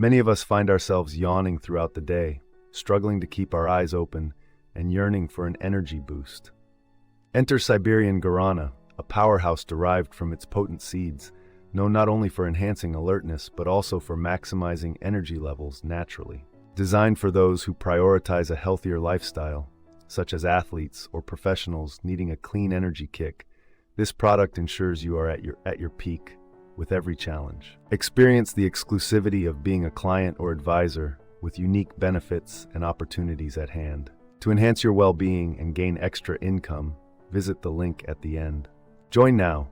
Many of us find ourselves yawning throughout the day, struggling to keep our eyes open and yearning for an energy boost. Enter Siberian Guarana, a powerhouse derived from its potent seeds, known not only for enhancing alertness but also for maximizing energy levels naturally. Designed for those who prioritize a healthier lifestyle, such as athletes or professionals needing a clean energy kick, this product ensures you are at your peak with every challenge. Experience the exclusivity of being a client or advisor with unique benefits and opportunities at hand. To enhance your well-being and gain extra income, visit the link at the end. Join now